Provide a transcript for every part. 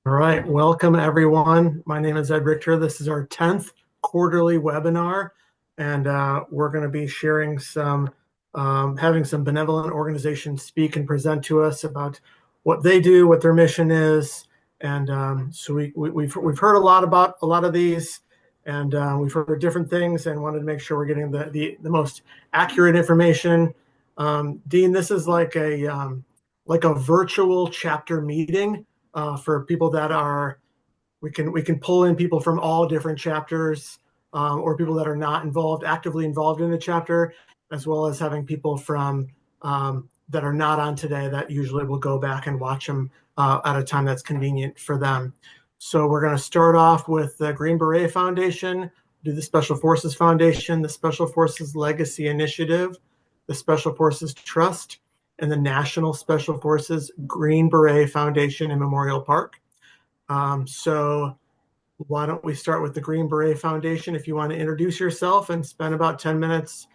All right, welcome everyone. My name is Ed Richter. This is our 10th quarterly webinar, and we're going to be sharing having some benevolent organizations speak and present to us about what they do, what their mission is. And so we've heard a lot about a lot of these, and we've heard different things and wanted to make sure we're getting the most accurate information. Dean, this is like a virtual chapter meeting for people that are we can pull in people from all different chapters or people that are not actively involved in the chapter, as well as having people from that are not on today that usually will go back and watch them at a time that's convenient for them. So we're going to start off with the Green Beret Foundation, do the Special Forces Foundation, the Special Forces Legacy Initiative, the Special Forces Trust, and the National Special Forces Green Beret Foundation in Memorial Park. So why don't we start with the Green Beret Foundation if you want to introduce yourself and spend about 10 minutes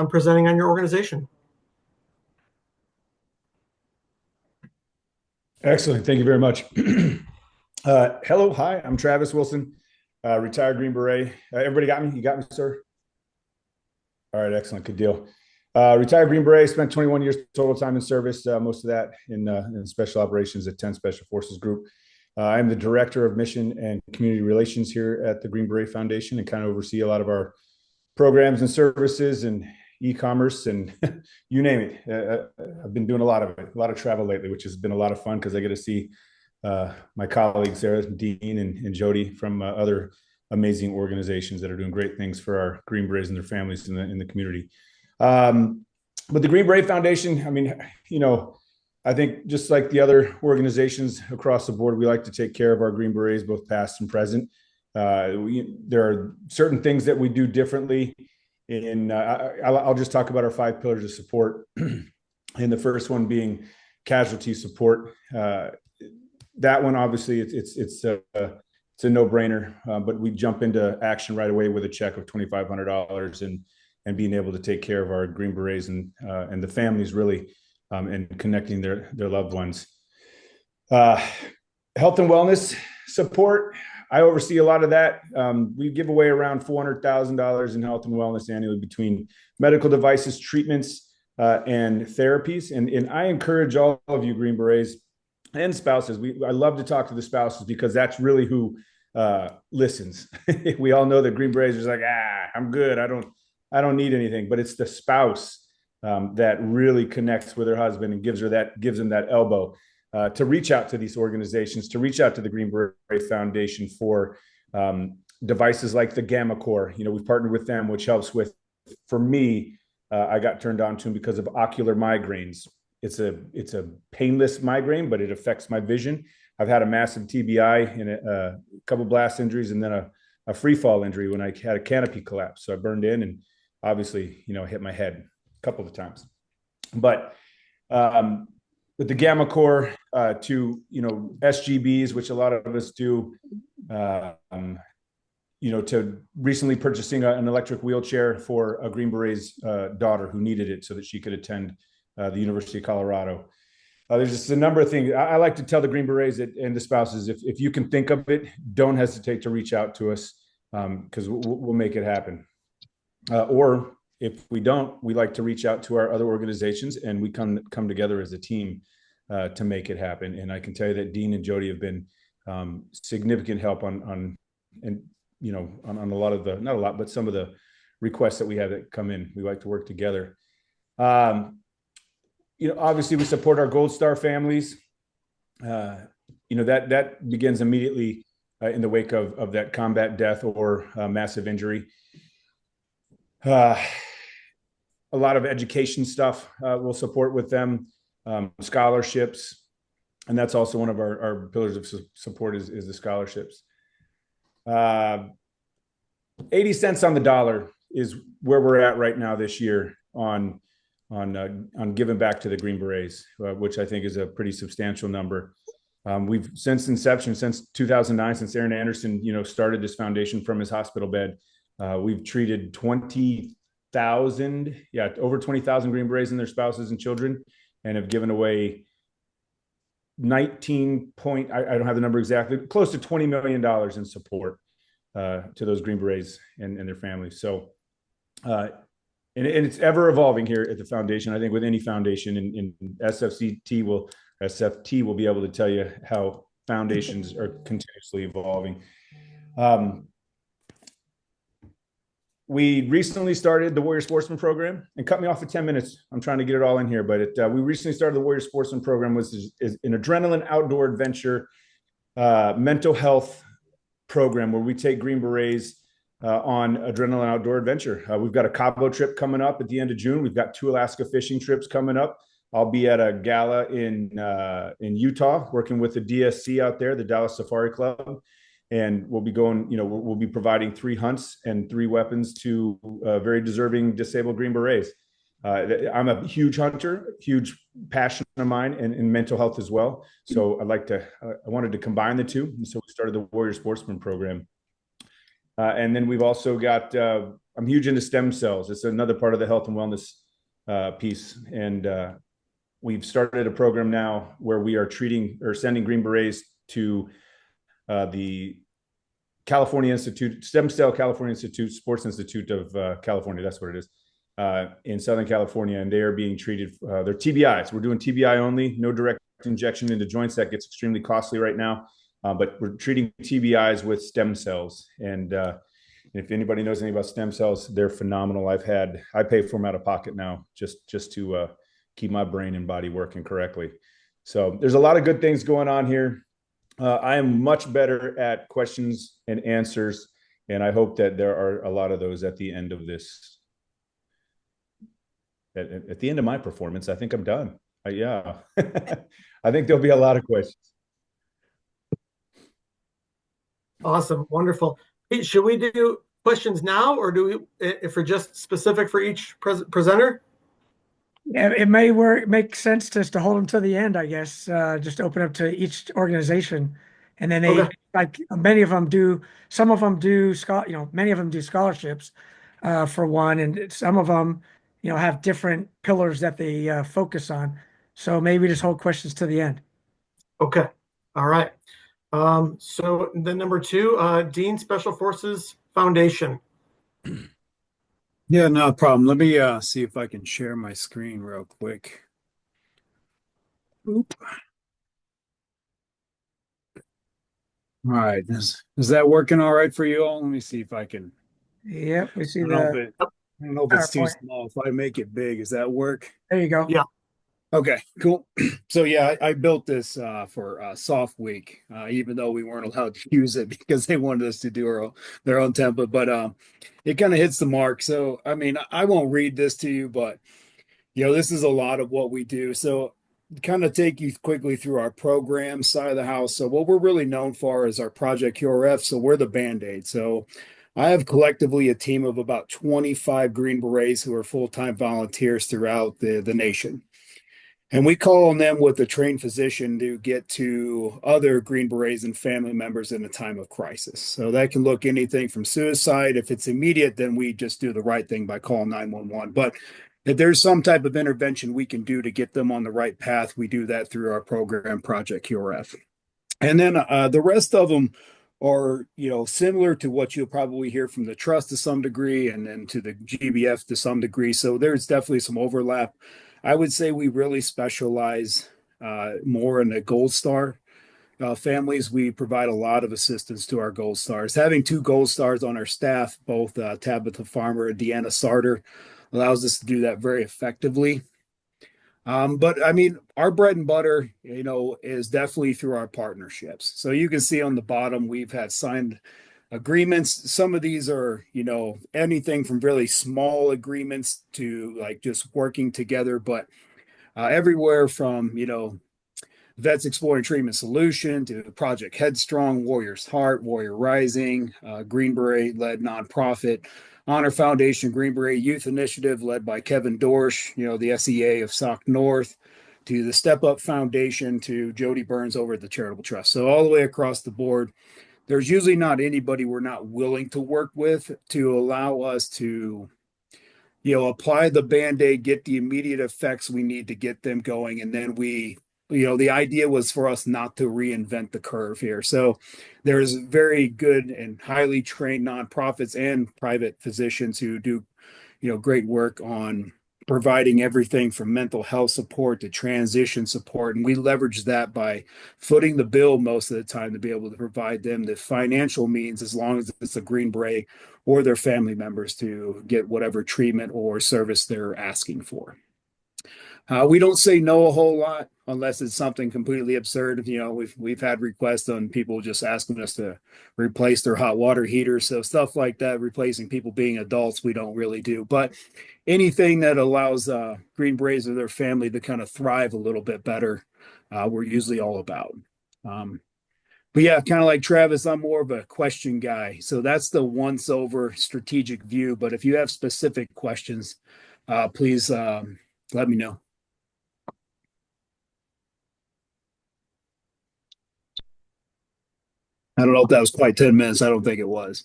presenting on your organization. Excellent. Thank you very much. Hello. Hi, I'm Travis Wilson, retired Green Beret. Everybody got me? You got me, sir? All right. Excellent. Good deal. Retired Green Beret, spent 21 years total time in service, most of that in special operations at 10 Special Forces Group. I'm the director of mission and community relations here at the Green Beret Foundation and kind of oversee a lot of our programs and services and e-commerce and you name it. I've been doing a lot of it, a lot of travel lately, which has been a lot of fun because I get to see my colleagues there, Dean and Jody from other amazing organizations that are doing great things for our Green Berets and their families in the community. But the Green Beret Foundation, I mean, I think just like the other organizations across the board, we like to take care of our Green Berets, both past and present. There are certain things that we do differently. I'll just talk about our 5 pillars of support. And the first one being casualty support. That one, obviously, it's a no-brainer, but we jump into action right away with a check of $2,500 and being able to take care of our Green Berets and the families really. And connecting their loved ones. Health and wellness support. I oversee a lot of that. We give away around $400,000 in health and wellness annually between medical devices, treatments, and therapies. And I encourage all of you Green Berets and spouses. I love to talk to the spouses because that's really who listens. We all know that Green Berets are like, I'm good. I don't need anything. But it's the spouse that really connects with her husband and gives him that elbow to reach out to these organizations, to reach out to the Green Beret Foundation for devices like the Gamma Core. We've partnered with them, which helps with, for me, I got turned on to them because of ocular migraines. It's a painless migraine, but it affects my vision. I've had a massive TBI and a couple blast injuries and then a free fall injury when I had a canopy collapse. So I burned in and obviously, hit my head couple of times, but with the Gamma Core to SGBs, which a lot of us do, to recently purchasing an electric wheelchair for a Green Beret's daughter who needed it so that she could attend the University of Colorado. There's just a number of things. I like to tell the Green Berets and the spouses, if you can think of it, don't hesitate to reach out to us because we'll make it happen. Or if we don't, we like to reach out to our other organizations and we come together as a team to make it happen. And I can tell you that Dean and Jody have been significant help on a lot of the, not a lot, but some of the requests that we have that come in. We like to work together. Obviously we support our Gold Star families. That begins immediately in the wake of that combat death or massive injury. A lot of education stuff we'll support with them, scholarships. And that's also one of our pillars of support is the scholarships. 80 cents on the dollar is where we're at right now this year on giving back to the Green Berets, which I think is a pretty substantial number. We've since inception, since 2009, since Aaron Anderson, started this foundation from his hospital bed, we've treated over 20,000 Green Berets and their spouses and children, and have given away 19 point, I don't have the number exactly, close to $20 million in support to those Green Berets and their families. So, and it's ever evolving here at the foundation. I think with any foundation, and SFT will be able to tell you how foundations are continuously evolving. We recently started the Warrior Sportsman program, and cut me off for 10 minutes. I'm trying to get it all in here, but we recently started the Warrior Sportsman program, which is an adrenaline outdoor adventure mental health program where we take Green Berets on adrenaline outdoor adventure. We've got a Cabo trip coming up at the end of June. We've got 2 Alaska fishing trips coming up. I'll be at a gala in Utah working with the DSC out there, the Dallas Safari Club. And we'll be going, we'll be providing 3 hunts and 3 weapons to very deserving disabled Green Berets. I'm a huge hunter, huge passion of mine, and mental health as well. So I wanted to combine the two. And so we started the Warrior Sportsman program. And then we've also got, I'm huge into stem cells. It's another part of the health and wellness piece. And we've started a program now where we are treating or sending Green Berets to the California Institute, Stem Cell California Institute, Sports Institute of California. That's what it is, in Southern California. And they are being treated, they're TBIs. We're doing TBI only, no direct injection into joints. That gets extremely costly right now. But we're treating TBIs with stem cells. And if anybody knows anything about stem cells, they're phenomenal. I pay for them out of pocket now just to keep my brain and body working correctly. So there's a lot of good things going on here. I am much better at questions and answers, and I hope that there are a lot of those at the end of this. At the end of my performance, I think I'm done. Yeah, I think there'll be a lot of questions. Awesome. Wonderful. Hey, should we do questions now, or do we, if we're just specific for each presenter? Yeah, it may make sense just to hold them to the end, I guess. Just open up to each organization, and then they like many of them do. Some of them do many of them do scholarships for one, and some of them have different pillars that they focus on. So maybe just hold questions to the end. Okay. All right. So then number 2, Dean, Special Forces Foundation. Yeah, no problem. Let me see if I can share my screen real quick. Oop. All right. Is that working all right for you all? Let me see if I can. Yep, we see I don't know if it's too PowerPoint. small. If I make it big, does that work? There you go. Yeah. Okay, cool. So yeah, I built this for Soft Week, even though we weren't allowed to use it because they wanted us to do their own template. But it kind of hits the mark. So I mean, I won't read this to you, but this is a lot of what we do. So kind of take you quickly through our program side of the house. So what we're really known for is our Project QRF. So we're the Band-Aid. So I have collectively a team of about 25 Green Berets who are full-time volunteers throughout the nation. And we call on them with a trained physician to get to other Green Berets and family members in a time of crisis. So that can look anything from suicide. If it's immediate, then we just do the right thing by calling 911. But if there's some type of intervention we can do to get them on the right path, we do that through our program, Project QRF. And then the rest of them are, similar to what you'll probably hear from the Trust to some degree, and then to the GBF to some degree. So there's definitely some overlap. I would say we really specialize more in the Gold Star families. We provide a lot of assistance to our Gold Stars. Having 2 Gold Stars on our staff, both Tabitha Farmer and Deanna Sarter, allows us to do that very effectively. But I mean, our bread and butter, is definitely through our partnerships. So you can see on the bottom, we've had signed agreements. Some of these are, anything from really small agreements to like just working together, but everywhere from, Vets Exploring Treatment Solution to Project Headstrong, Warrior's Heart, Warrior Rising, Green Beret led nonprofit, Honor Foundation, Green Beret Youth Initiative led by Kevin Dorsch, the SEA of Sauk North, to the Step Up Foundation, to Jody Burns over at the Charitable Trust. So all the way across the board, there's usually not anybody we're not willing to work with to allow us to, apply the Band-Aid, get the immediate effects we need to get them going. And then we the idea was for us not to reinvent the curve here. So there's very good and highly trained nonprofits and private physicians who do, great work on providing everything from mental health support to transition support. And we leverage that by footing the bill most of the time to be able to provide them the financial means, as long as it's a Green Beret or their family members, to get whatever treatment or service they're asking for. We don't say no a whole lot unless it's something completely absurd. We've had requests on people just asking us to replace their hot water heaters. So stuff like that, replacing people being adults, we don't really do. But anything that allows Green Berets or their family to kind of thrive a little bit better, we're usually all about. But yeah, kind of like Travis, I'm more of a question guy. So that's the once over strategic view. But if you have specific questions, please let me know. I don't know if that was quite 10 minutes. I don't think it was.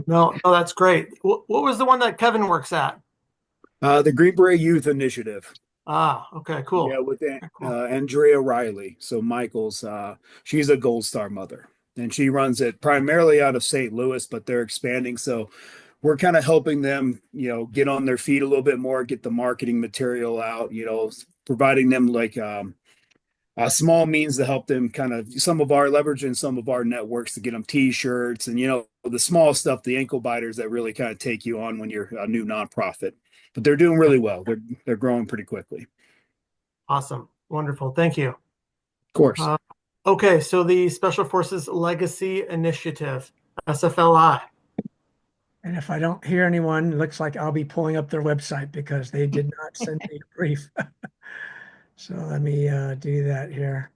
No, that's great. What was the one that Kevin works at? The Green Beret Youth Initiative. Okay, cool. Yeah, with Cool. Andrea Riley. So Michael's, she's a Gold Star mother, and she runs it primarily out of St. Louis, but they're expanding. So we're kind of helping them, get on their feet a little bit more, get the marketing material out, providing them like small means to help them kind of some of our leverage and some of our networks to get them t-shirts and the small stuff, the ankle biters that really kind of take you on when you're a new nonprofit. But they're doing really well. They're growing pretty quickly. Awesome. Wonderful. Thank you. Of course. Okay, so the Special Forces Legacy Initiative, SFLI. And if I don't hear anyone, it looks like I'll be pulling up their website because they did not send me a brief. So let me do that here.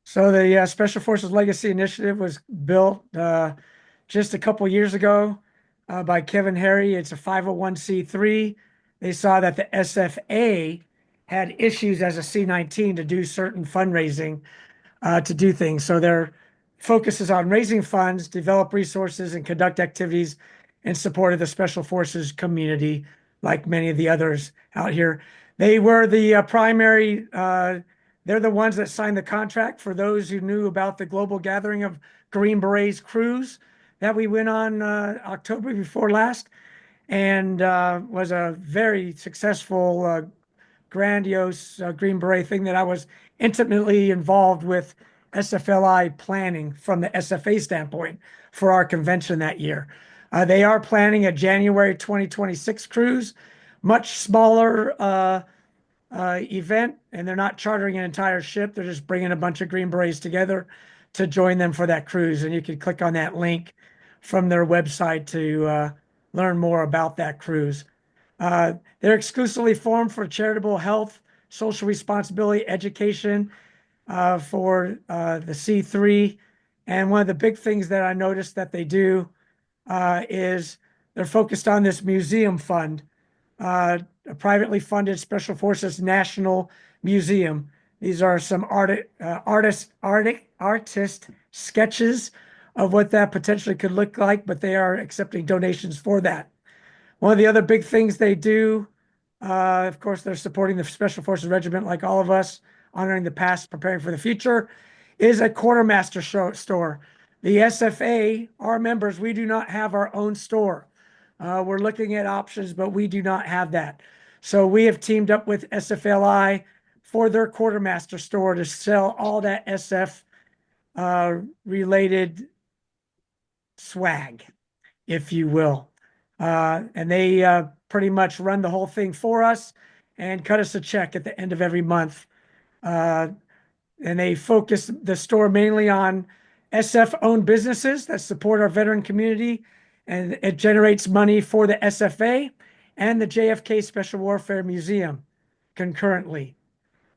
So the Special Forces Legacy Initiative was built just a couple years ago by Kevin Harry. It's a 501c3. They saw that the SFA had issues as a C19 to do certain fundraising to do things. So their focus is on raising funds, develop resources, and conduct activities in support of the Special Forces community, like many of the others out here. They were the primary, they're the ones that signed the contract for those who knew about the global gathering of Green Berets cruise that we went on October before last, and was a very successful, grandiose Green Beret thing that I was intimately involved with SFLI planning from the SFA standpoint for our convention that year. They are planning a January 2026 cruise, much smaller event, and they're not chartering an entire ship. They're just bringing a bunch of Green Berets together to join them for that cruise. And you can click on that link from their website to learn more about that cruise. They're exclusively formed for charitable health, social responsibility, education for the C3. And one of the big things that I noticed that they do is they're focused on this museum fund, a privately funded Special Forces National Museum. These are some artist sketches of what that potentially could look like, but they are accepting donations for that. One of the other big things they do, of course, they're supporting the Special Forces Regiment like all of us, honoring the past, preparing for the future, is a quartermaster store. The SFA, our members, we do not have our own store. We're looking at options, but we do not have that. So we have teamed up with SFLI for their quartermaster store to sell all that SF related swag, if you will. And they pretty much run the whole thing for us and cut us a check at the end of every month. And they focus the store mainly on SF-owned businesses that support our veteran community, and it generates money for the SFA and the JFK Special Warfare Museum concurrently.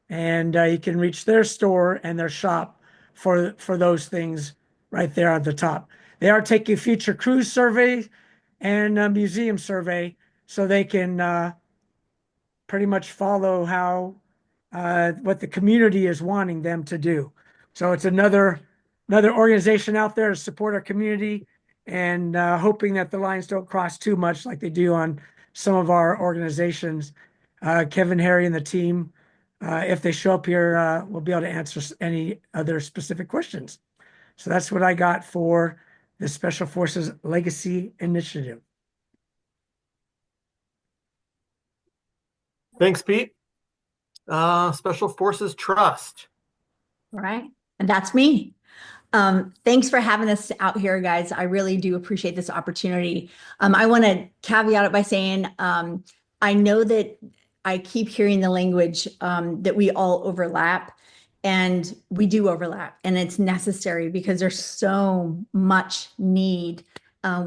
And you can reach their store and their shop for those things right there at the top. They are taking future cruise surveys and a museum survey so they can pretty much follow how what the community is wanting them to do. So it's another organization out there to support our community, and hoping that the lines don't cross too much like they do on some of our organizations. Kevin, Harry, and the team, if they show up here, we'll be able to answer any other specific questions. So that's what I got for the Special Forces Legacy Initiative. Thanks, Pete. Special Forces Trust. All right. And that's me. Thanks for having us out here, guys. I really do appreciate this opportunity. I want to caveat it by saying I know that I keep hearing the language that we all overlap, and we do overlap, and it's necessary because there's so much need.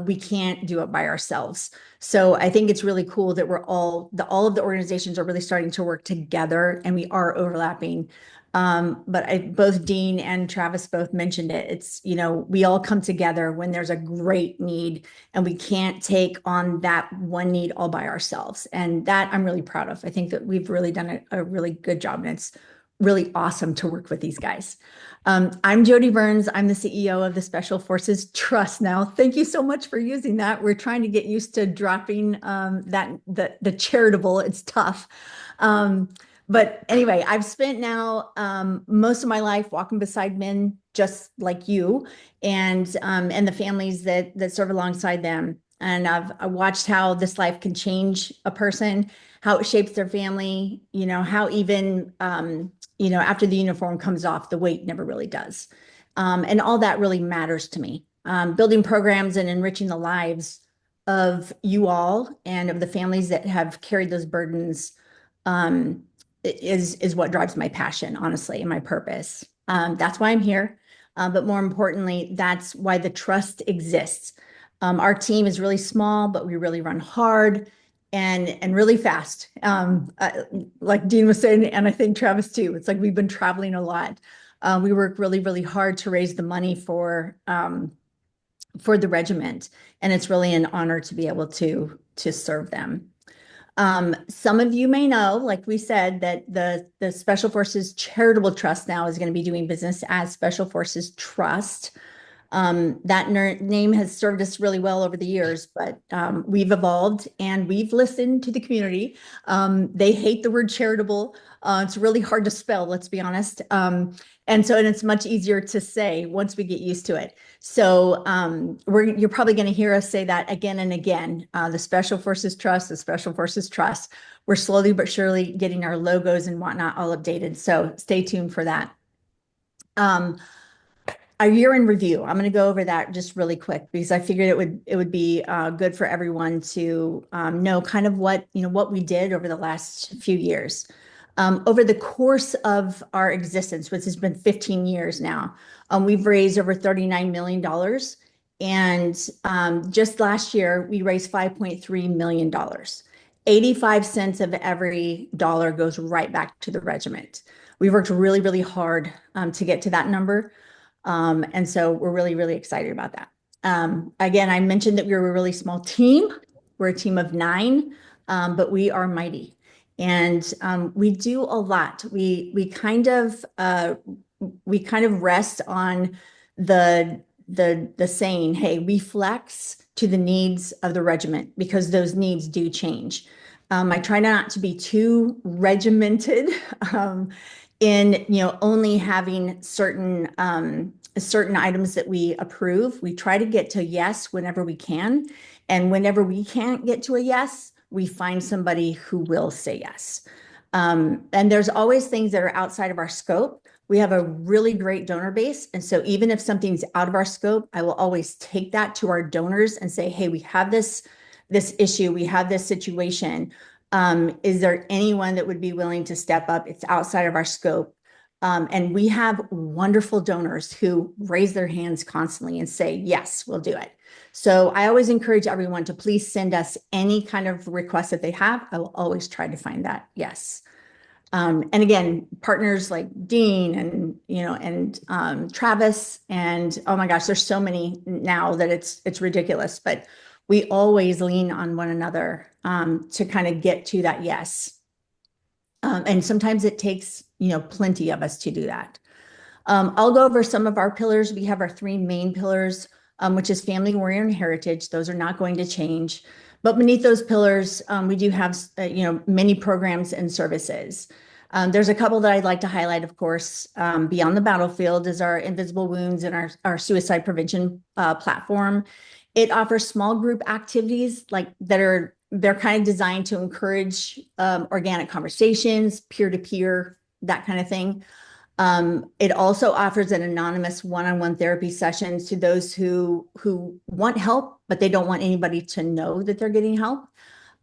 We can't do it by ourselves. So I think it's really cool that all of the organizations are really starting to work together, and we are overlapping. But both Dean and Travis both mentioned it. It's, we all come together when there's a great need, and we can't take on that one need all by ourselves. And that I'm really proud of. I think that we've really done a really good job, and it's really awesome to work with these guys. I'm Jody Burns. I'm the CEO of the Special Forces Trust now. Thank you so much for using that. We're trying to get used to dropping the charitable. It's tough. But anyway, I've spent now most of my life walking beside men just like you, and the families that serve alongside them. And I watched how this life can change a person, how it shapes their family, how even after the uniform comes off, the weight never really does. And all that really matters to me. Building programs and enriching the lives of you all and of the families that have carried those burdens is what drives my passion, honestly, and my purpose. That's why I'm here. But more importantly, that's why the trust exists. Our team is really small, but we really run hard and really fast. Like Dean was saying, and I think Travis too, it's like we've been traveling a lot. We work really, really hard to raise the money for the regiment. And it's really an honor to be able to serve them. Some of you may know, like we said, that the Special Forces Charitable Trust now is going to be doing business as Special Forces Trust. That name has served us really well over the years, but we've evolved and we've listened to the community. They hate the word charitable. It's really hard to spell, let's be honest. And it's much easier to say once we get used to it. So you're probably going to hear us say that again and again. The Special Forces Trust, the Special Forces Trust. We're slowly but surely getting our logos and whatnot all updated. So stay tuned for that. Our year in review. I'm going to go over that just really quick because I figured it would be good for everyone to know kind of what we did over the last few years. Over the course of our existence, which has been 15 years now, we've raised over $39 million. And just last year, we raised $5.3 million. 85 cents of every dollar goes right back to the regiment. We worked really, really hard to get to that number. And so we're really, really excited about that. Again, I mentioned that we were a really small team. We're a team of 9, but we are mighty. And we do a lot. We kind of rest on the saying, hey, we flex to the needs of the regiment because those needs do change. I try not to be too regimented in only having certain items that we approve. We try to get to yes whenever we can, and whenever we can't get to a yes, we find somebody who will say yes. And there's always things that are outside of our scope. We have a really great donor base, and so even if something's out of our scope, I will always take that to our donors and say, hey, we have this issue, we have this situation. Is there anyone that would be willing to step up? It's outside of our scope. And we have wonderful donors who raise their hands constantly and say, yes, we'll do it. So I always encourage everyone to please send us any kind of request that they have. I will always try to find that yes. And again, partners like Dean and Travis, and oh my gosh, there's so many now that it's ridiculous, but we always lean on one another to kind of get to that yes. And sometimes it takes, plenty of us to do that. I'll go over some of our pillars. We have our 3 main pillars, which is family, warrior, and heritage. Those are not going to change. But beneath those pillars, we do have, many programs and services. There's a couple that I'd like to highlight, of course. Beyond the Battlefield is our Invisible Wounds and our suicide prevention platform. It offers small group activities they're kind of designed to encourage organic conversations, peer-to-peer, that kind of thing. It also offers an anonymous one-on-one therapy sessions to those who want help, but they don't want anybody to know that they're getting help.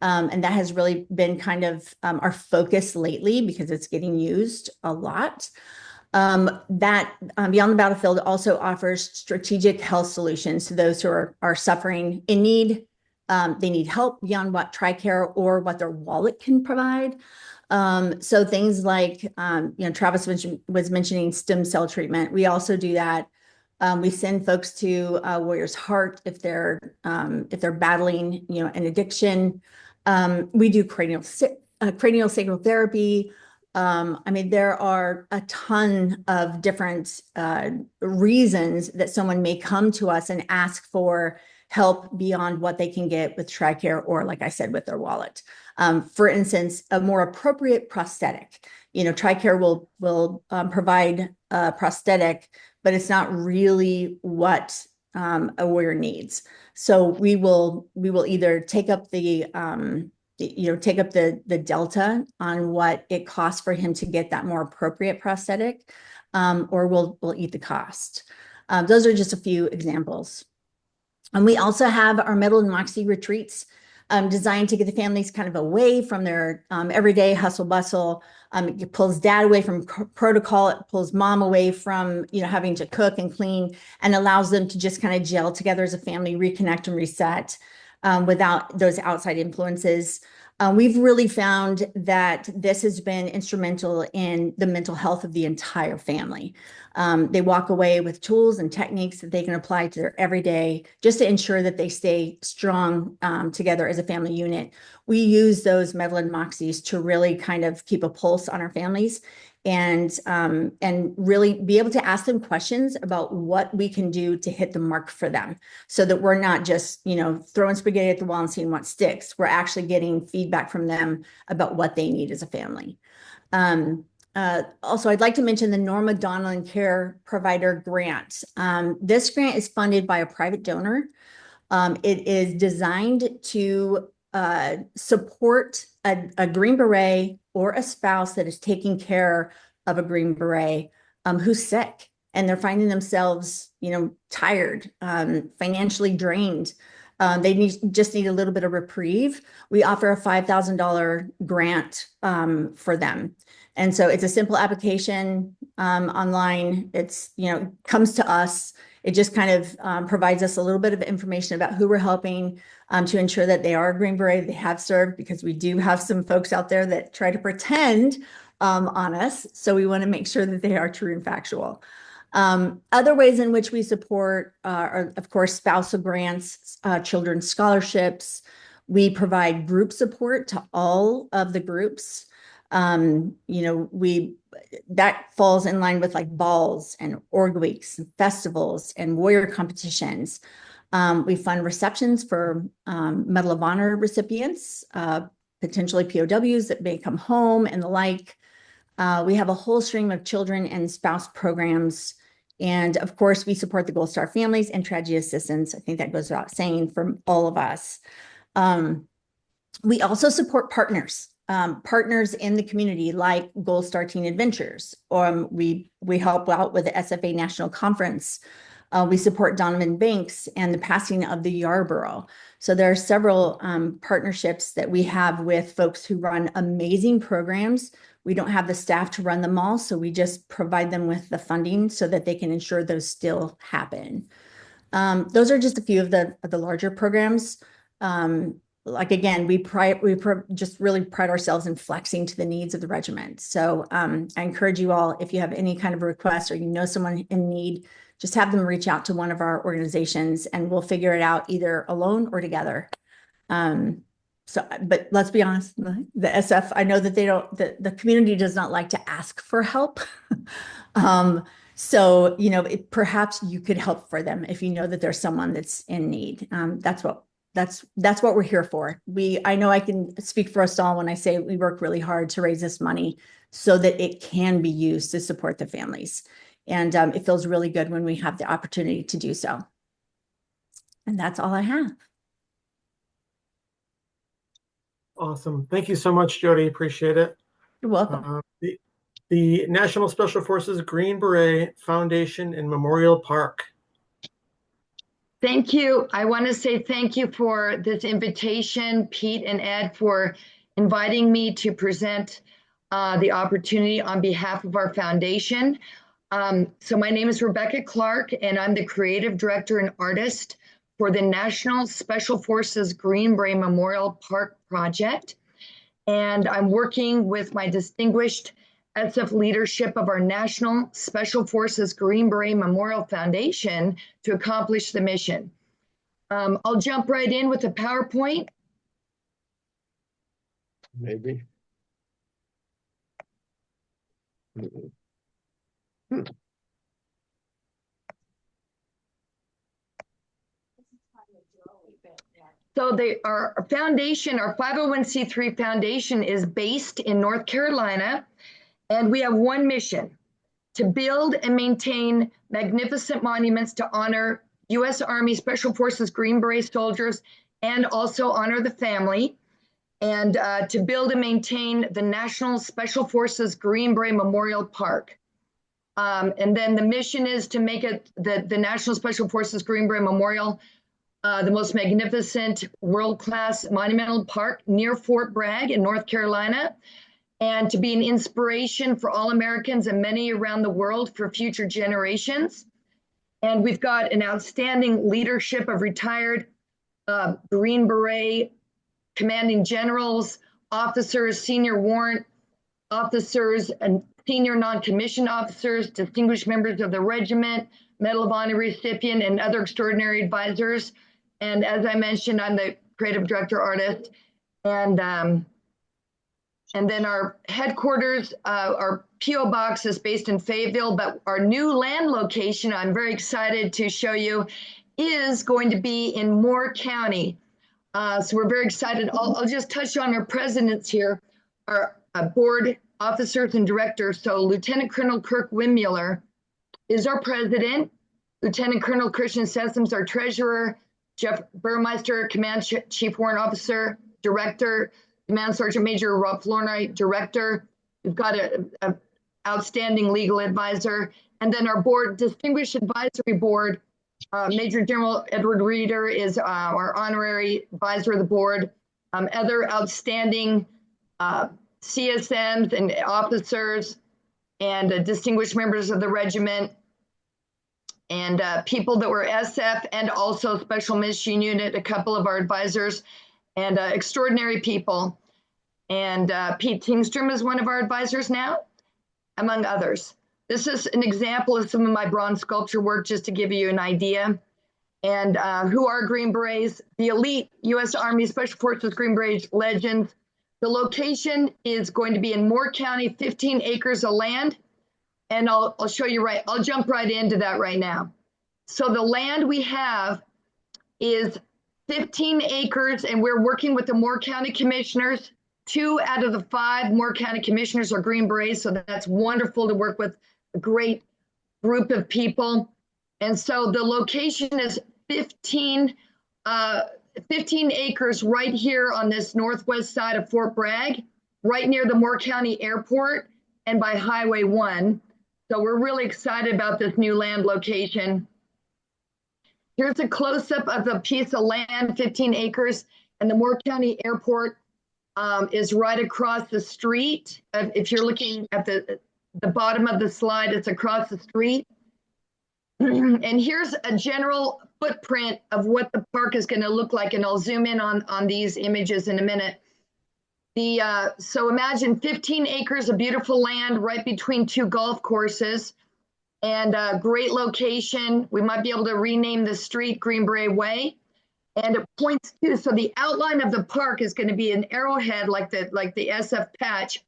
And that has really been kind of our focus lately because it's getting used a lot. Beyond the Battlefield also offers strategic health solutions to those who are suffering in need. They need help beyond what TRICARE or what their wallet can provide. So things like, Travis was mentioning stem cell treatment. We also do that. We send folks to Warrior's Heart if they're battling, an addiction. We do cranial sacral therapy. There are a ton of different reasons that someone may come to us and ask for help beyond what they can get with TRICARE or, like I said, with their wallet. For instance, a more appropriate prosthetic. TRICARE will provide a prosthetic, but it's not really what a warrior needs. So we will either take up the delta on what it costs for him to get that more appropriate prosthetic, or we'll eat the cost. Those are just a few examples. And we also have our Metal and Moxie retreats designed to get the families kind of away from their everyday hustle bustle. It pulls dad away from protocol. It pulls mom away from, having to cook and clean, and allows them to just kind of gel together as a family, reconnect and reset without those outside influences. We've really found that this has been instrumental in the mental health of the entire family. They walk away with tools and techniques that they can apply to their everyday, just to ensure that they stay strong together as a family unit. We use those Metal and Moxies to really kind of keep a pulse on our families and really be able to ask them questions about what we can do to hit the mark for them, so that we're not just, throwing spaghetti at the wall and seeing what sticks. We're actually getting feedback from them about what they need as a family. Also, I'd like to mention the Norma Donlin Care Provider Grant. This grant is funded by a private donor. It is designed to support a Green Beret or a spouse that is taking care of a Green Beret who's sick, and they're finding themselves, tired, financially drained. They just need a little bit of reprieve. We offer a $5,000 grant for them. And so it's a simple application online. It's, comes to us. It just kind of provides us a little bit of information about who we're helping to ensure that they are a Green Beret, they have served, because we do have some folks out there that try to pretend on us. So we want to make sure that they are true and factual. Other ways in which we support are, of course, spousal grants, children's scholarships. We provide group support to all of the groups. That falls in line with like balls and org weeks and festivals and warrior competitions. We fund receptions for Medal of Honor recipients, potentially POWs that may come home and the like. We have a whole stream of children and spouse programs. And of course, we support the Gold Star families and tragedy assistance. I think that goes without saying from all of us. We also support partners in the community, like Gold Star Teen Adventures, or we help out with the SFA National Conference. We support Donovan Banks and the passing of the Yarborough. So there are several partnerships that we have with folks who run amazing programs. We don't have the staff to run them all, so we just provide them with the funding so that they can ensure those still happen. Those are just a few of the larger programs. Like, again, we just really pride ourselves in flexing to the needs of the regiment. So I encourage you all, if you have any kind of request or someone in need, just have them reach out to one of our organizations and we'll figure it out either alone or together. But let's be honest, the SF, I know that the community does not like to ask for help. Perhaps you could help for them if you know that there's someone that's in need. That's what That's what we're here for. I know I can speak for us all when I say we work really hard to raise this money so that it can be used to support the families. And it feels really good when we have the opportunity to do so. And that's all I have. Awesome. Thank you so much, Jody. Appreciate it. You're welcome. The National Special Forces Green Beret Foundation in Memorial Park. Thank you. I want to say thank you for this invitation, Pete and Ed, for inviting me to present the opportunity on behalf of our foundation. So my name is Rebecca Clark, and I'm the creative director and artist for the National Special Forces Green Beret Memorial Park project. And I'm working with my distinguished SF leadership of our National Special Forces Green Beret Memorial Foundation to accomplish the mission. I'll jump right in with the PowerPoint. Maybe. So our foundation, our 501c3 foundation is based in North Carolina, and we have one mission: to build and maintain magnificent monuments to honor U.S. Army Special Forces Green Beret soldiers and also honor the family, and to build and maintain the National Special Forces Green Beret Memorial Park. And then the mission is to make it the National Special Forces Green Beret Memorial the most magnificent world-class monumental park near Fort Bragg in North Carolina, and to be an inspiration for all Americans and many around the world for future generations. And we've got an outstanding leadership of retired Green Beret commanding generals, officers, senior warrant officers, and senior non-commissioned officers, distinguished members of the regiment, Medal of Honor recipient, and other extraordinary advisors. And as I mentioned, I'm the creative director artist. And then our headquarters, our PO box is based in Fayetteville, but our new land location, I'm very excited to show you, is going to be in Moore County. So we're very excited. I'll just touch on our presidents here, our board officers and directors. So Lieutenant Colonel Kirk Wimmuller is our president. Lieutenant Colonel Christian Sessoms, our treasurer. Jeff Burmeister, Command Chief Warrant Officer, Director. Command Sergeant Major Rob Flournoy, Director. We've got an outstanding legal advisor. And then our board, Distinguished Advisory Board, Major General Edward Reeder is our honorary advisor of the board. Other outstanding CSMs and officers and distinguished members of the regiment, and people that were SF and also Special Mission Unit, a couple of our advisors, and extraordinary people. And Pete Tingstrom is one of our advisors now, among others. This is an example of some of my bronze sculpture work, just to give you an idea. And who are Green Berets? The elite U.S. Army Special Forces Green Berets legends. The location is going to be in Moore County, 15 acres of land. And I'll show you right, I'll jump right into that right now. So the land we have is 15 acres, and we're working with the Moore County Commissioners. 2 out of the 5 Moore County Commissioners are Green Berets, so that's wonderful to work with a great group of people. And so the location is 15 acres right here on this northwest side of Fort Bragg, right near the Moore County Airport and by Highway 1. So we're really excited about this new land location. Here's a close-up of the piece of land, 15 acres, and the Moore County Airport is right across the street. If you're looking at the bottom of the slide, it's across the street. And here's a general footprint of what the park is going to look like, and I'll zoom in on these images in a minute. So imagine 15 acres of beautiful land right between 2 golf courses, and a great location. We might be able to rename the street Green Beret Way, and it points to, so the outline of the park is going to be an arrowhead like the SF patch.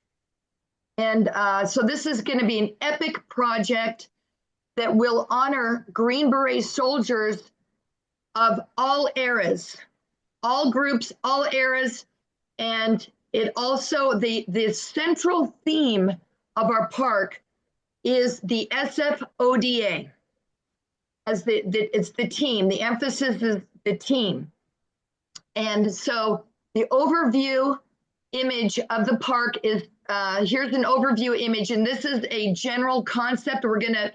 And so this is going to be an epic project that will honor Green Beret soldiers of all eras. all groups, all eras. And it also, the central theme of our park is the SFODA. As it's the team, the emphasis is the team. And so the overview image of the park is, here's an overview image, and this is a general concept. We're going to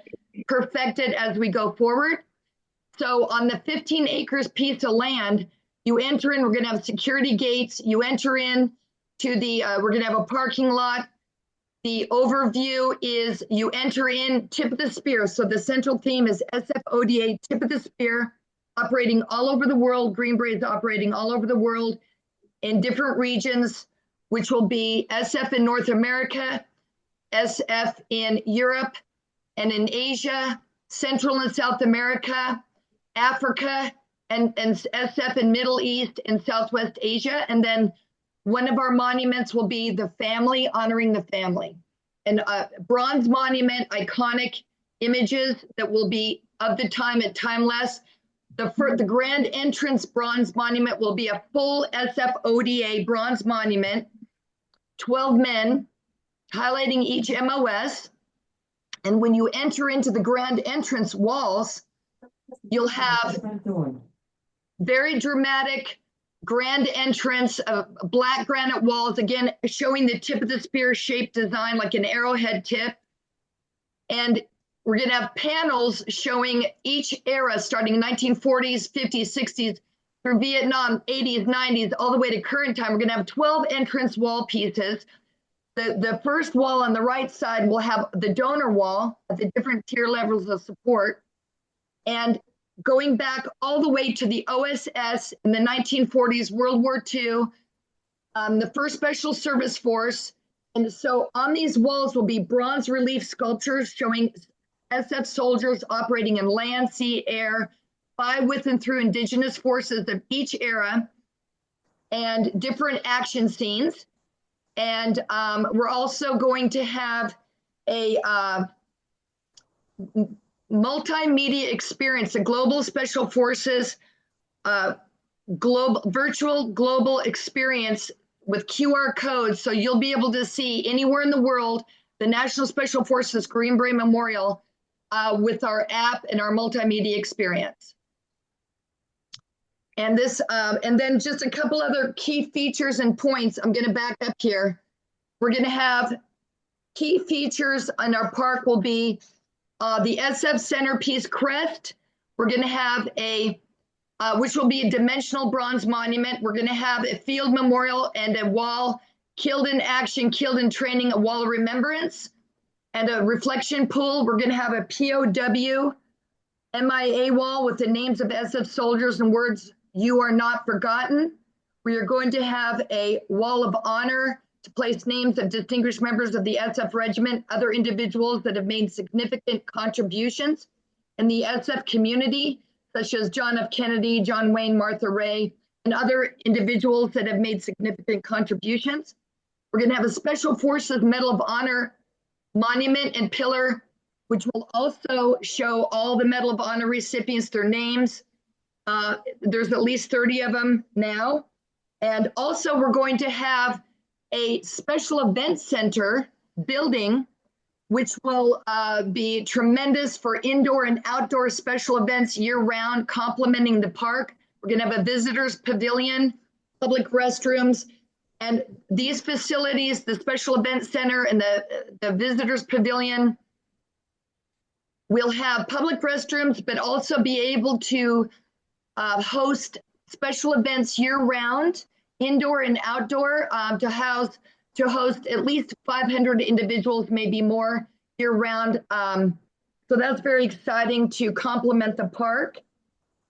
perfect it as we go forward. So on the 15 acres piece of land, you enter in, we're going to have security gates. You enter in to the, we're going to have a parking lot. The overview is you enter in tip of the spear. So the central theme is SFODA, tip of the spear, operating all over the world. Green Berets operating all over the world in different regions, which will be SF in North America, SF in Europe and in Asia, Central and South America, Africa, and SF in Middle East and Southwest Asia. And then one of our monuments will be the family, honoring the family. And a bronze monument, iconic images that will be of the time and timeless. The grand entrance bronze monument will be a full SFODA bronze monument, 12 men, highlighting each MOS. And when you enter into the grand entrance walls, you'll have very dramatic grand entrance of black granite walls, again, showing the tip of the spear shaped design like an arrowhead tip. And we're going to have panels showing each era, starting in 1940s, 50s, 60s, through Vietnam, 80s, 90s, all the way to current time. We're going to have 12 entrance wall pieces. The first wall on the right side will have the donor wall at the different tier levels of support. And going back all the way to the OSS in the 1940s, World War II, the first Special Service Force. And so on these walls will be bronze relief sculptures showing SF soldiers operating in land, sea, air, by, with, and through indigenous forces of each era, and different action scenes. And we're also going to have a multimedia experience, a global special forces virtual global experience with QR codes. So you'll be able to see anywhere in the world the National Special Forces Green Beret Memorial with our app and our multimedia experience. And this, and then just a couple other key features and points. I'm going to back up here. We're going to have key features in our park will be the SF centerpiece crest. We're going to have a, which will be a dimensional bronze monument. We're going to have a field memorial and a wall, killed in action, killed in training, a wall of remembrance, and a reflection pool. We're going to have a POW MIA wall with the names of SF soldiers and words, "You are not forgotten." We are going to have a wall of honor to place names of distinguished members of the SF regiment, other individuals that have made significant contributions in the SF community, such as John F. Kennedy, John Wayne, Martha Ray, and other individuals that have made significant contributions. We're going to have a Special Forces Medal of Honor monument and pillar, which will also show all the Medal of Honor recipients, their names. There's at least 30 of them now. And also we're going to have a special event center building, which will be tremendous for indoor and outdoor special events year round, complementing the park. We're going to have a visitors pavilion, public restrooms, and these facilities, the special event center and the visitors pavilion, will have public restrooms, but also be able to host special events year round, indoor and outdoor, to host at least 500 individuals, maybe more year round. So that's very exciting to complement the park.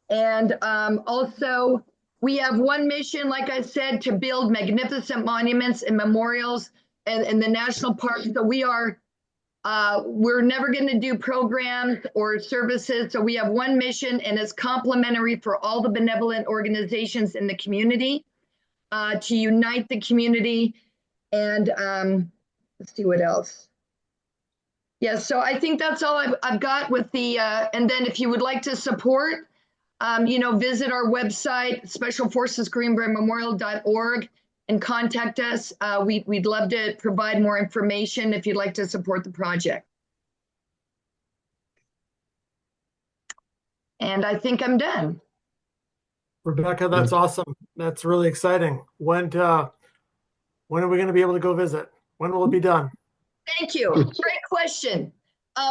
And also we have one mission, like I said, to build magnificent monuments and memorials in the national park. So we're never going to do programs or services. So we have one mission, and it's complementary for all the benevolent organizations in the community to unite the community. And let's see what else. Yeah, so I think that's all I've got with the, and then if you would like to support, visit our website, specialforcesgreenberetsmemorial.org, and contact us. We'd love to provide more information if you'd like to support the project. And I think I'm done. Rebecca, that's awesome. That's really exciting. When are we going to be able to go visit? When will it be done? Thank you. Great question.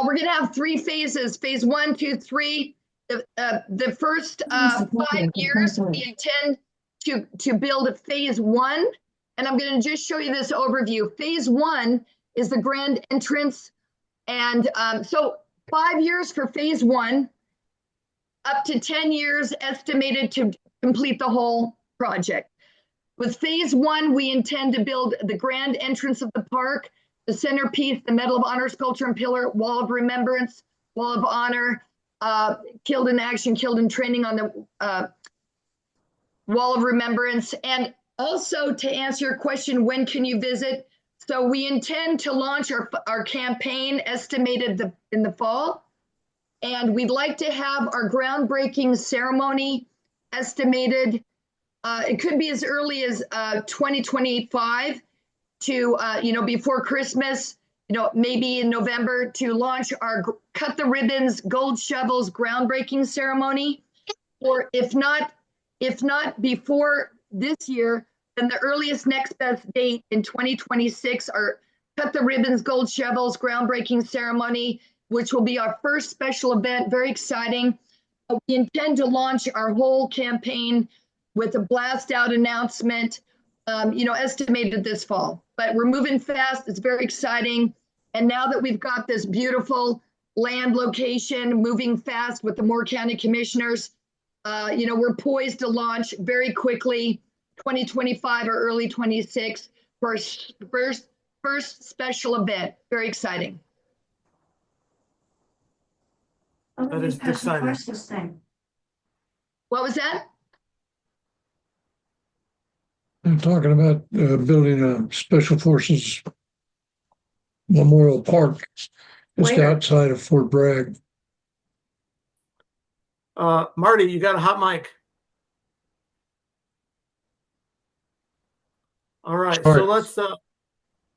We're going to have 3 phases, phase 1, 2, 3. The first 5 years, we intend to build phase 1. And I'm going to just show you this overview. Phase 1 is the grand entrance. And so 5 years for phase 1, up to 10 years estimated to complete the whole project. With phase 1, we intend to build the grand entrance of the park, the centerpiece, the Medal of Honor sculpture and pillar, wall of remembrance, wall of honor, killed in action, killed in training on the wall of remembrance. And also to answer your question, when can you visit? So we intend to launch our campaign estimated in the fall. And we'd like to have our groundbreaking ceremony estimated. It could be as early as 2025 to, before Christmas, maybe in November, to launch our cut the ribbons, gold shovels, groundbreaking ceremony. Or if not before this year, then the earliest next best date in 2026 are cut the ribbons, gold shovels, groundbreaking ceremony, which will be our first special event. Very exciting. We intend to launch our whole campaign with a blast out announcement, estimated this fall. But we're moving fast. It's very exciting. And now that we've got this beautiful land location, moving fast with the Moore County Commissioners, we're poised to launch very quickly, 2025 or early 26 for first special event. Very exciting. That is exciting. What was that? I'm talking about building a Special Forces Memorial Park just outside of Fort Bragg. Marty, you got a hot mic. All right, Sorry. so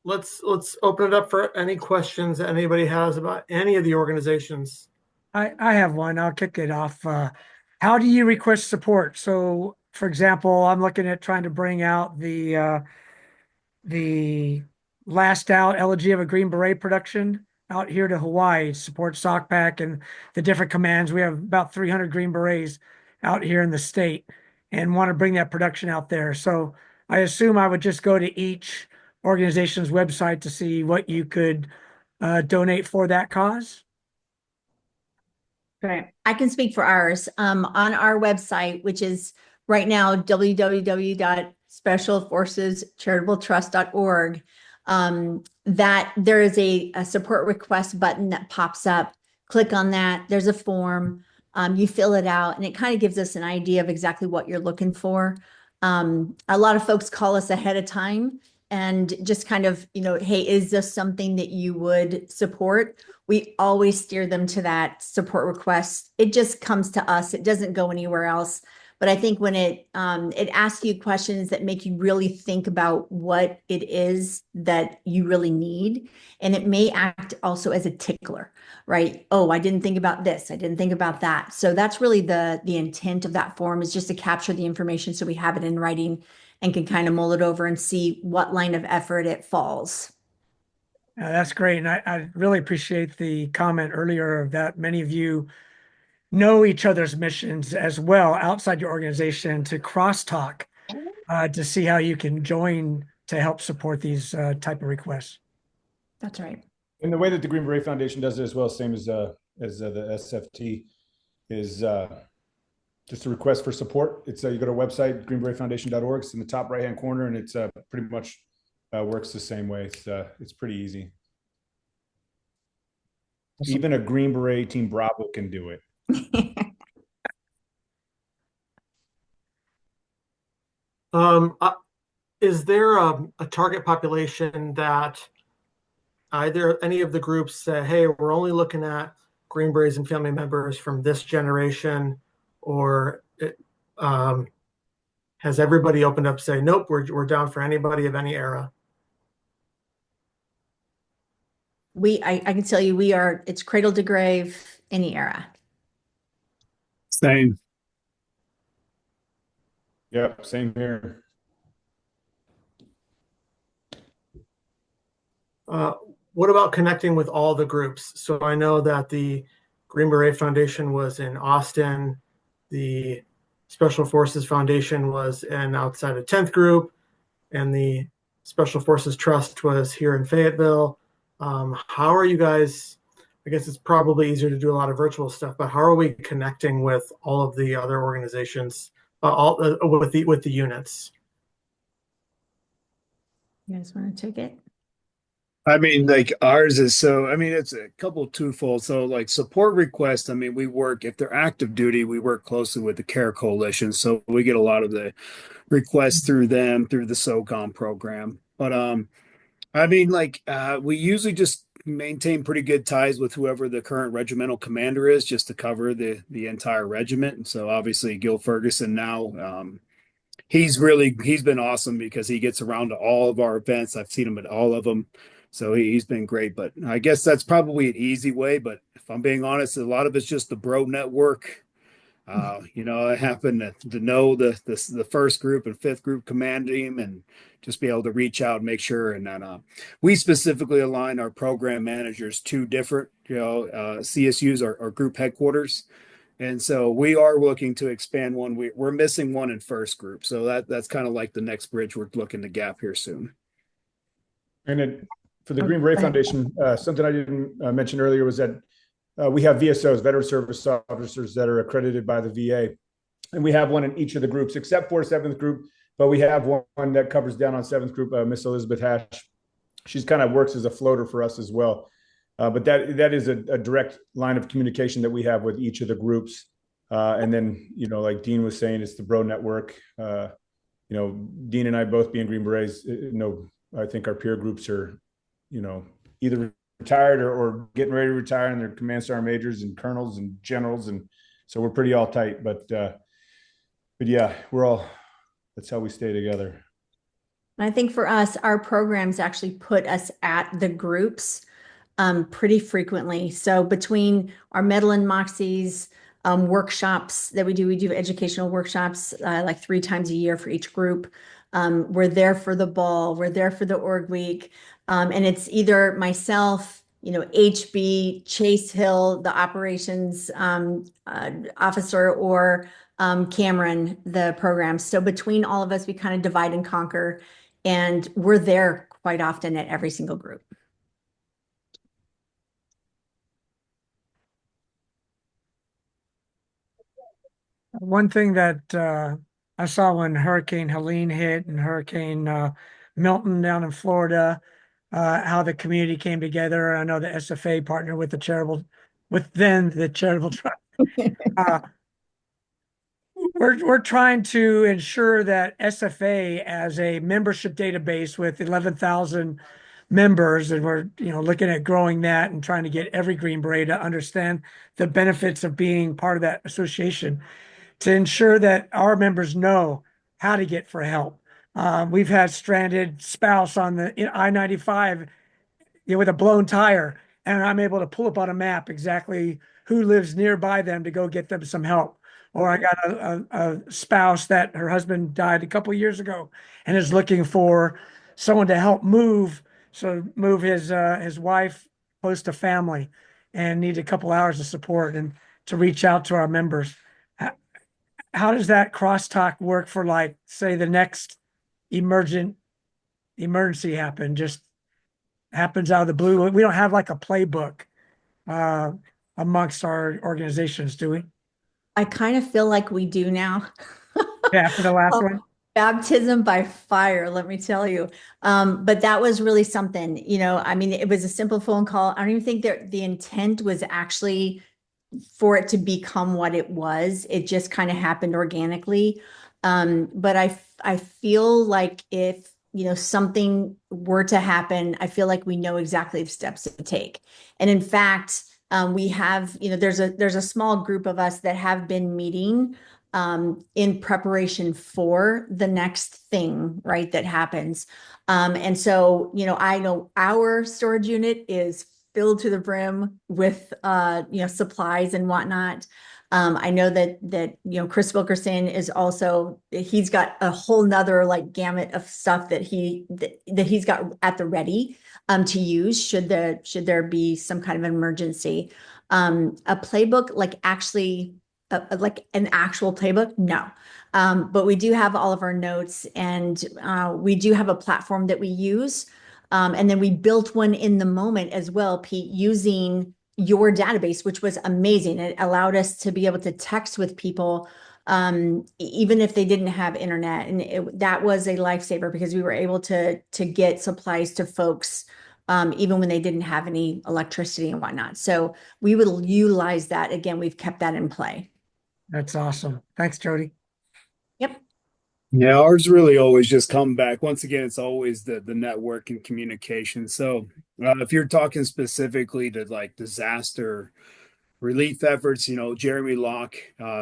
let's open it up for any questions that anybody has about any of the organizations. I have one. I'll kick it off. How do you request support? So, for example, I'm looking at trying to bring out the last out elegy of a Green Beret production out here to Hawaii, support SOCPAC and the different commands. We have about 300 Green Berets out here in the state and want to bring that production out there. So I assume I would just go to each organization's website to see what you could donate for that cause. Right. I can speak for ours. On our website, which is right now www.specialforcescharitabletrust.org, that there is a support request button that pops up. Click on that. There's a form. You fill it out, and it kind of gives us an idea of exactly what you're looking for. A lot of folks call us ahead of time and just kind of, hey, is this something that you would support? We always steer them to that support request. It just comes to us. It doesn't go anywhere else. But I think when it asks you questions that make you really think about what it is that you really need, and it may act also as a tickler, right? Oh, I didn't think about this. I didn't think about that. So that's really the intent of that form, is just to capture the information so we have it in writing and can kind of mull it over and see what line of effort it falls. That's great. And I really appreciate the comment earlier that many of you know each other's missions as well outside your organization, to crosstalk to see how you can join to help support these type of requests. That's right. And the way that the Green Beret Foundation does it as well, same as the SFT, is just a request for support. It's you go to our website, greenberetfoundation.org. It's in the top right-hand corner, and it's pretty much works the same way. It's pretty easy. Even a Green Beret Team Bravo can do it. Is there a target population that either any of the groups say, hey, we're only looking at Green Berets and family members from this generation, or has everybody opened up, say, nope, we're down for anybody of any era? I can tell you it's cradle to grave, any era. Same. Yep, same here. What about connecting with all the groups? So I know that the Green Beret Foundation was in Austin. The Special Forces Foundation was in outside of 10th Group, and the Special Forces Trust was here in Fayetteville. How are you guys? I guess it's probably easier to do a lot of virtual stuff, but how are we connecting with all of the other organizations, with the units? You guys want to take it? I mean, like ours is so, I mean, it's a couple twofold. So, like support requests, I mean, we work, if they're active duty, we work closely with the CARE Coalition. So we get a lot of the requests through them, through the SOCOM program. But I mean, like we usually just maintain pretty good ties with whoever the current regimental commander is, just to cover the entire regiment. And so obviously Gil Ferguson now, he's been awesome because he gets around to all of our events. I've seen him at all of them. So he's been great, but I guess that's probably an easy way. But if I'm being honest, a lot of it's just the bro network. I happen to know the first group and fifth group command team, and just be able to reach out and make sure. And then we specifically align our program managers to different, CSUs, our group headquarters. And so we are looking to expand one. We're missing one in first group, so that's kind of like the next bridge we're looking to gap here soon. And for the Green Beret Go ahead. Foundation, something I didn't mention earlier was that we have VSOs, veteran service officers, that are accredited by the VA. And we have one in each of the groups, except for 7th Group, but we have one that covers down on 7th Group, Miss Elizabeth Hash. She's kind of works as a floater for us as well. But that is a direct line of communication that we have with each of the groups. And then, like Dean was saying, it's the bro network. Dean and I both being Green Berets, I think our peer groups are, either retired or getting ready to retire, and they're command sergeant majors and colonels and generals. And so we're pretty all tight, but yeah, that's how we stay together. I think for us, our programs actually put us at the groups pretty frequently. So between our Medal and Moxies workshops that we do educational workshops like 3 times a year for each group. We're there for the ball, we're there for the org week. And it's either myself, HB, Chase Hill, the operations officer, or Cameron, the program. So between all of us, we kind of divide and conquer, and we're there quite often at every single group. One thing that I saw when Hurricane Helene hit and Hurricane Milton down in Florida, how the community came together. I know the SFA partnered with the charitable trust. We're trying to ensure that SFA, as a membership database with 11,000 members, and we're looking at growing that and trying to get every Green Beret to understand the benefits of being part of that association, to ensure that our members know how to get for help. We've had stranded spouse on the I-95 with a blown tire, and I'm able to pull up on a map exactly who lives nearby them to go get them some help. Or I got a spouse that her husband died a couple of years ago and is looking for someone to help move his wife close to family, and need a couple hours of support, and to reach out to our members. How does that crosstalk work for, like, say, the next emergency just happens out of the blue? We don't have like a playbook amongst our organizations, do we? I kind of feel like we do now. Yeah, after the last one. Baptism by fire, let me tell you. But that was really something, I mean, it was a simple phone call. I don't even think that the intent was actually for it to become what it was. It just kind of happened organically. But I feel like if, something were to happen, I feel like we know exactly the steps to take. And in fact, We have, there's a small group of us that have been meeting in preparation for the next thing, right, that happens. And so, I know our storage unit is filled to the brim with, supplies and whatnot. I know that Chris Wilkerson is also, he's got a whole nother like gamut of stuff that he's got at the ready to use should there be some kind of an emergency. A playbook, like actually like an actual playbook, no. But we do have all of our notes, and we do have a platform that we use. And then we built one in the moment as well, Pete, using your database, which was amazing. It allowed us to be able to text with people, even if they didn't have internet. And that was a lifesaver because we were able to get supplies to folks, even when they didn't have any electricity and whatnot. So we will utilize that. Again, we've kept that in play. That's awesome. Thanks, Jody. Yep. Yeah, ours really always just come back. Once again, it's always the network and communication. So if you're talking specifically to like disaster relief efforts, Jeremy Locke,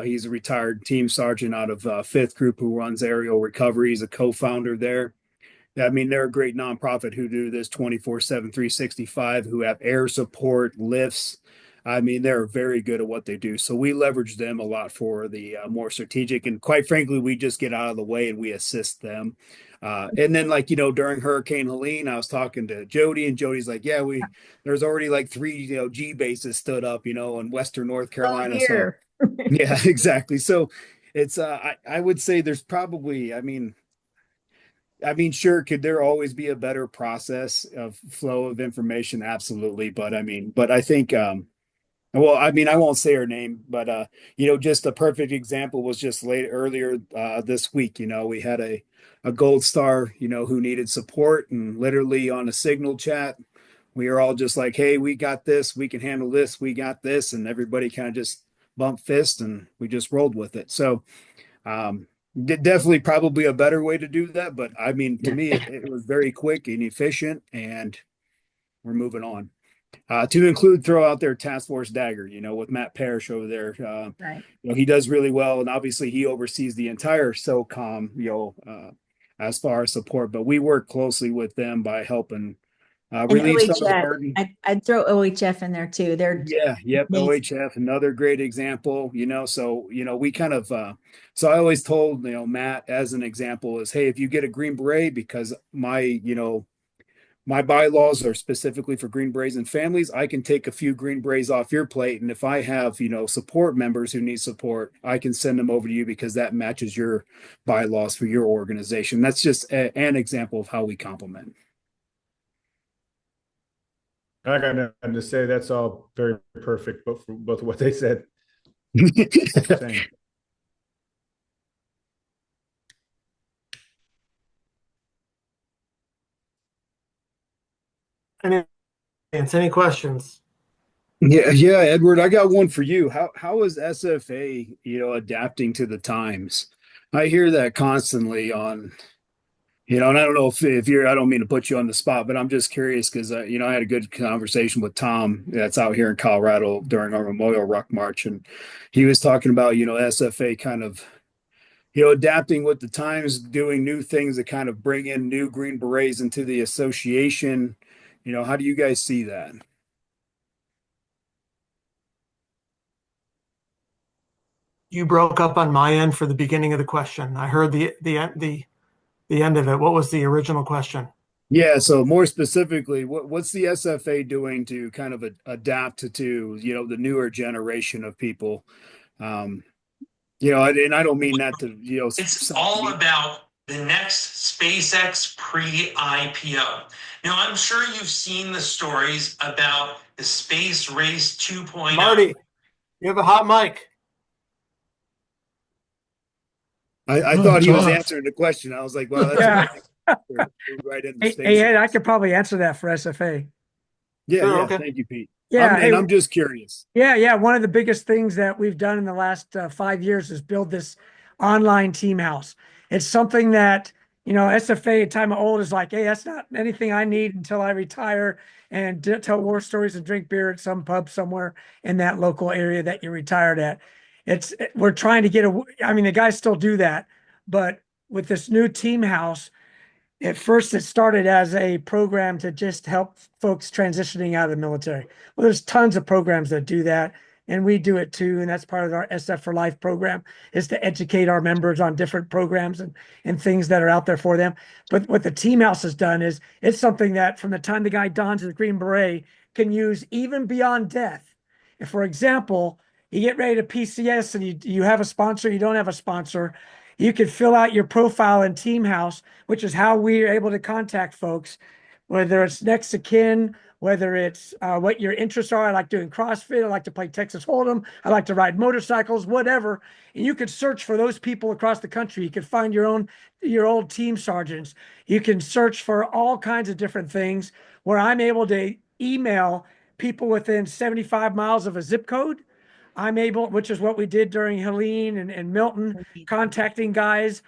he's a retired team sergeant out of Fifth Group who runs aerial recovery. He's a co-founder there. I mean, they're a great nonprofit who do this 24/7, 365, who have air support, lifts. I mean, they're very good at what they do. So we leverage them a lot for the more strategic. And quite frankly, we just get out of the way and we assist them. And then, like, during Hurricane Helene, I was talking to Jody, and Jody's like, yeah, there's already like 3, G bases stood up, in Western North Carolina. So, yeah, exactly. So it's, I would say there's probably, sure, could there always be a better process of flow of information? Absolutely. But I think, well, I won't say her name, but just a perfect example was just earlier this week. We had a Gold Star, who needed support, and literally on a Signal chat, we are all just like, "Hey, we got this. We can handle this. We got this," and everybody kind of just bumped fist, and we just rolled with it. So, definitely probably a better way to do that, but to me, it was very quick and efficient, and we're moving on. To include, throw out there Task Force Dagger, with Matt Parrish over there. Right. He does really well, and obviously he oversees the entire SOCOM, as far as support. But we work closely with them by helping relieve some of the burden. I'd throw OHF in there too. Yep. amazing. OHF, another great example. So we kind of. So I always told Matt as an example is, hey, if you get a Green Beret, because my bylaws are specifically for Green Berets and families, I can take a few Green Berets off your plate. And if I have, support members who need support, I can send them over to you because that matches your bylaws for your organization. That's just an example of how we complement. I got nothing to say. That's all very perfect, both what they said. Same. Any questions? Yeah, Edward, I got one for you. How is SFA, adapting to the times? I hear that constantly on, and I don't know if I don't mean to put you on the spot, but I'm just curious because, I had a good conversation with Tom that's out here in Colorado during our Memorial Ruck March. And he was talking about, SFA kind of, adapting with the times, doing new things that kind of bring in new Green Berets into the association. How do you guys see that? You broke up on my end for the beginning of the question. I heard the end of it. What was the original question? Yeah, so more specifically, what's the SFA doing to kind of adapt to the newer generation of people? And I don't mean that to It's all about the next SpaceX pre-IPO. Now, I'm sure you've seen the stories about the Space Race 2.0. Marty, you have a hot mic. I thought he was answering the question. I was like, well, that's right in the Hey, Ed, I could probably answer that for SFA. Yeah, Sure, yeah. okay. Thank you, Pete. Yeah, I'm just curious. Yeah. One of the biggest things that we've done in the last 5 years is build this online team house. It's something that SFA at time of old is like, hey, that's not anything I need until I retire and tell war stories and drink beer at some pub somewhere in that local area that you're retired at. We're trying to I mean, the guys still do that, but with this new team house, at first it started as a program to just help folks transitioning out of the military. Well, there's tons of programs that do that, and we do it too. And that's part of our SF for Life program, is to educate our members on different programs and things that are out there for them. But what the team house has done is it's something that from the time the guy dons the Green Beret can use even beyond death. If, for example, you get ready to PCS and you have a sponsor, you don't have a sponsor, you can fill out your profile in Team House, which is how we're able to contact folks, whether it's next of kin, whether it's what your interests are. I like doing CrossFit. I like to play Texas Hold'em. I like to ride motorcycles, whatever. And you could search for those people across the country. You could find your old team sergeants. You can search for all kinds of different things where I'm able to email people within 75 miles of a zip code. I'm able, which is what we did during Helene and Milton, contacting guys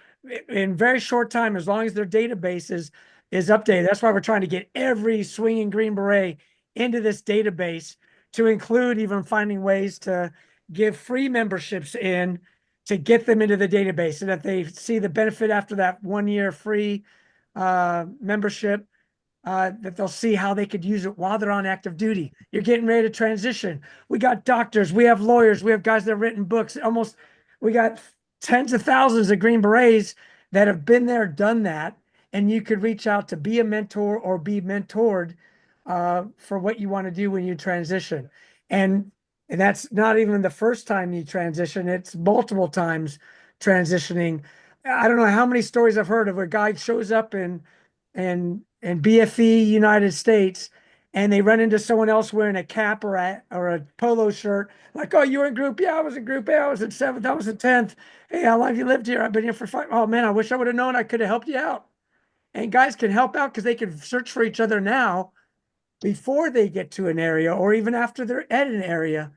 in very short time, as long as their database is updated. That's why we're trying to get every swinging Green Beret into this database, to include even finding ways to give free memberships in to get them into the database, so that they see the benefit after that 1 year free membership, that they'll see how they could use it while they're on active duty. You're getting ready to transition. We got doctors, we have lawyers, we have guys that have written books. We got tens of thousands of Green Berets that have been there, done that. And you could reach out to be a mentor or be mentored for what you want to do when you transition. And that's not even the first time you transition, it's multiple times transitioning. I don't know how many stories I've heard of where a guy shows up and BFE United States, and they run into someone else wearing a cap or a polo shirt, like, oh, you were in group? Yeah, I was in group A. I was in 7th. I was in 10th. Hey, how long have you lived here? I've been here for 5. Oh man, I wish I would have known. I could have helped you out. And guys can help out because they can search for each other now before they get to an area, or even after they're at an area,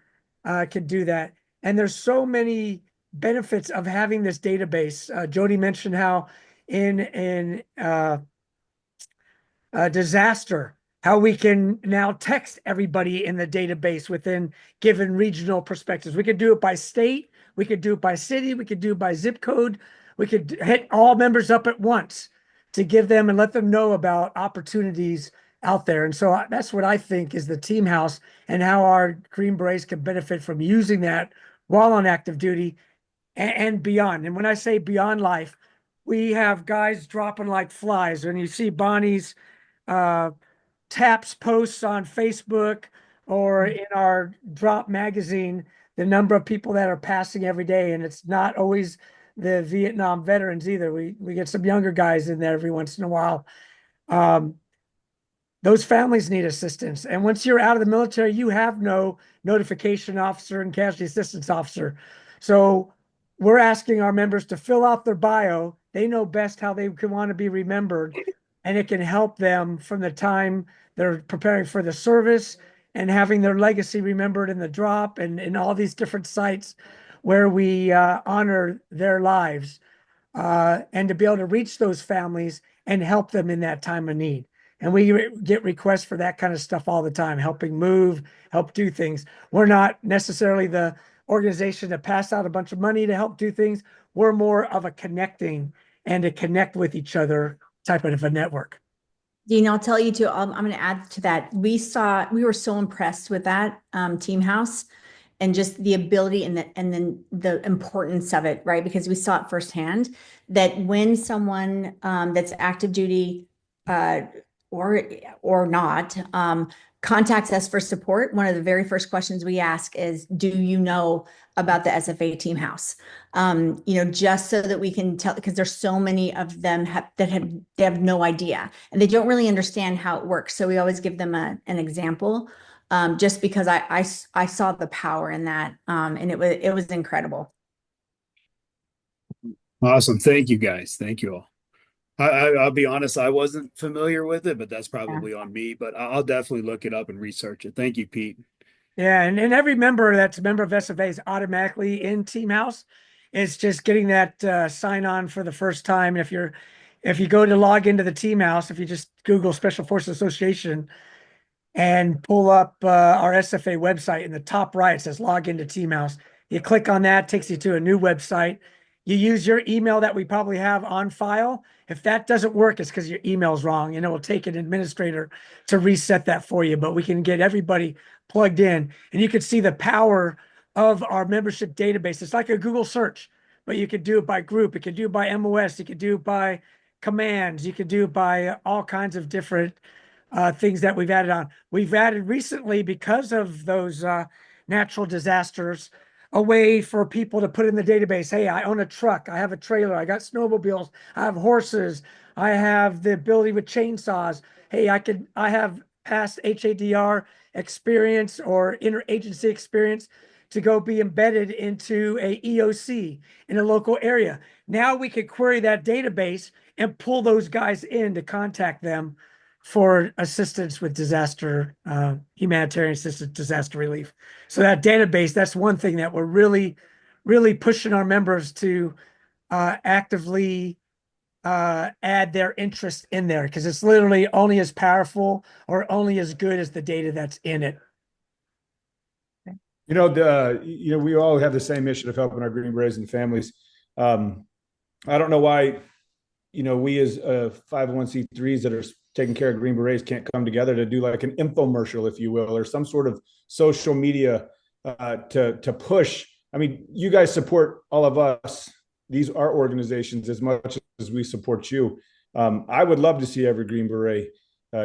can do that. And there's so many benefits of having this database. Jody mentioned how in disaster, how we can now text everybody in the database within given regional perspectives. We could do it by state, we could do it by city, we could do it by zip code. We could hit all members up at once to give them and let them know about opportunities out there. And so that's what I think is the team house, and how our Green Berets can benefit from using that while on active duty and beyond. And when I say beyond life, we have guys dropping like flies. When you see Bonnie's TAPS posts on Facebook or in our Drop magazine, the number of people that are passing every day, and it's not always the Vietnam veterans either. We get some younger guys in there every once in a while. Those families need assistance. And once you're out of the military, you have no notification officer and casualty assistance officer. So we're asking our members to fill out their bio. They know best how they can want to be remembered, and it can help them from the time they're preparing for the service and having their legacy remembered in the drop and in all these different sites where we honor their lives, and to be able to reach those families and help them in that time of need. And we get requests for that kind of stuff all the time, helping move, help do things. We're not necessarily the organization to pass out a bunch of money to help do things. We're more of a connecting and to connect with each other type of a network. Dean, I'll tell you too, I'm going to add to that. We were so impressed with that team house, and just the ability and then the importance of it, right? Because we saw it firsthand that when someone that's active duty or not contacts us for support, one of the very first questions we ask is, do you know about the SFA team house? Just so that we can tell, because there's so many of them they have no idea and they don't really understand how it works. So we always give them an example, just because I saw the power in that, and it was incredible. Awesome. Thank you guys. Thank you all. I'll be honest, I wasn't familiar with it, but that's probably on me, but I'll definitely look it up and research it. Thank you, Pete. Yeah, and every member that's a member of SFA is automatically in Team House. It's just getting that sign on for the first time. If you're if you go to log into the team house, if you just Google Special Forces Association and pull up our SFA website, in the top right, it says log into team house. You click on that, takes you to a new website. You use your email that we probably have on file. If that doesn't work, it's because your email's wrong, and it will take an administrator to reset that for you. But we can get everybody plugged in, and you can see the power of our membership database. It's like a Google search, but you could do it by group. You could do it by MOS. You could do it by commands. You could do it by all kinds of different things that we've added on. We've added recently, because of those natural disasters, a way for people to put in the database, hey, I own a truck, I have a trailer, I got snowmobiles, I have horses, I have the ability with chainsaws. Hey, I have past HADR experience or interagency experience to go be embedded into a EOC in a local area. Now we could query that database and pull those guys in to contact them for assistance with disaster, humanitarian assistance, disaster relief. So that database, that's one thing that we're really, really pushing our members to actively add their interest in there, because it's literally only as powerful or only as good as the data that's in it. We all have the same mission of helping our Green Berets and families. I don't know why, we as 501c3s that are taking care of Green Berets can't come together to do like an infomercial, if you will, or some sort of social media to push. I mean, you guys support all of us, our organizations, as much as we support you. I would love to see every Green Beret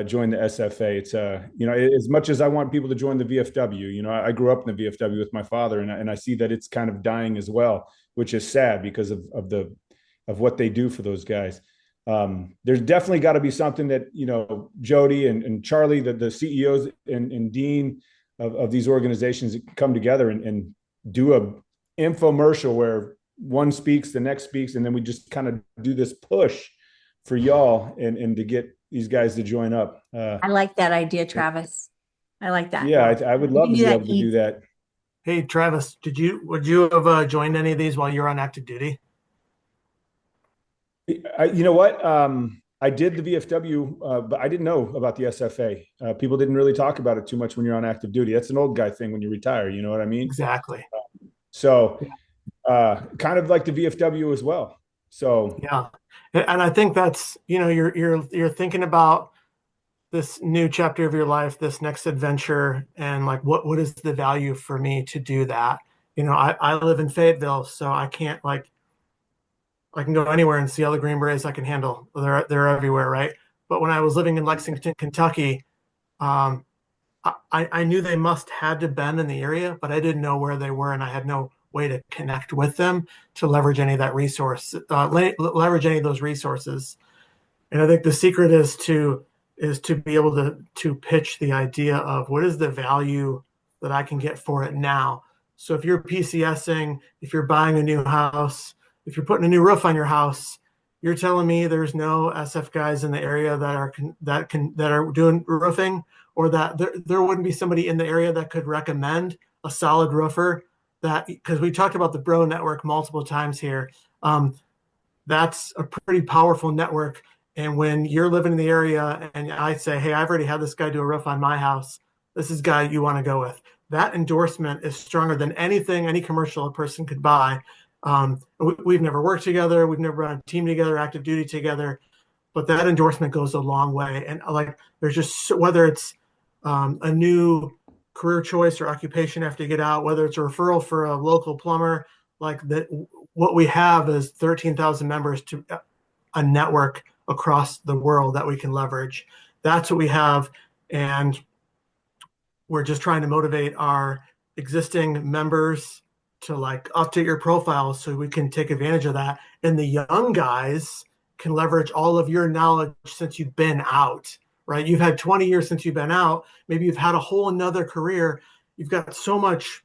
join the SFA. It's as much as I want people to join the VFW. I grew up in the VFW with my father, and I see that it's kind of dying as well, which is sad because of what they do for those guys. There's definitely got to be something that, Jody and Charlie, the CEOs and Dean of these organizations come together and do a infomercial where one speaks, the next speaks, and then we just kind of do this push for y'all and to get these guys to join up. I like that idea, Travis. I like that. Yeah, I would love to be able to do that. Hey, Travis, would you have joined any of these while you were on active duty? You know what? I did the VFW, but I didn't know about the SFA. People didn't really talk about it too much when you're on active duty. That's an old guy thing when you retire. You know what I mean? Exactly. So kind of like the VFW as well. So yeah. And I think that's, you're thinking about this new chapter of your life, this next adventure, and like, what is the value for me to do that? I live in Fayetteville, so I can't I can go anywhere and see all the Green Berets I can handle. They're everywhere, right? But when I was living in Lexington, Kentucky, I knew they had to been in the area, but I didn't know where they were, and I had no way to connect with them to leverage any of that resource, leverage any of those resources. And I think the secret is to be able to pitch the idea of what is the value that I can get for it now. So if you're PCSing, if you're buying a new house, if you're putting a new roof on your house, you're telling me there's no SF guys in the area that are doing roofing, or that there wouldn't be somebody in the area that could recommend a solid roofer. That, because we talked about the Bro Network multiple times here, that's a pretty powerful network. And when you're living in the area and I say, hey, I've already had this guy do a roof on my house, this is a guy you want to go with. That endorsement is stronger than anything any commercial person could buy. We've never worked together. We've never run a team together, active duty together, but that endorsement goes a long way. And there's just, whether it's a new career choice or occupation after you get out, whether it's a referral for a local plumber, what we have is 13,000 members to a network across the world that we can leverage. That's what we have. And we're just trying to motivate our existing members to update your profile so we can take advantage of that. And the young guys can leverage all of your knowledge since you've been out, right? You've had 20 years since you've been out. Maybe you've had a whole another career. You've got so much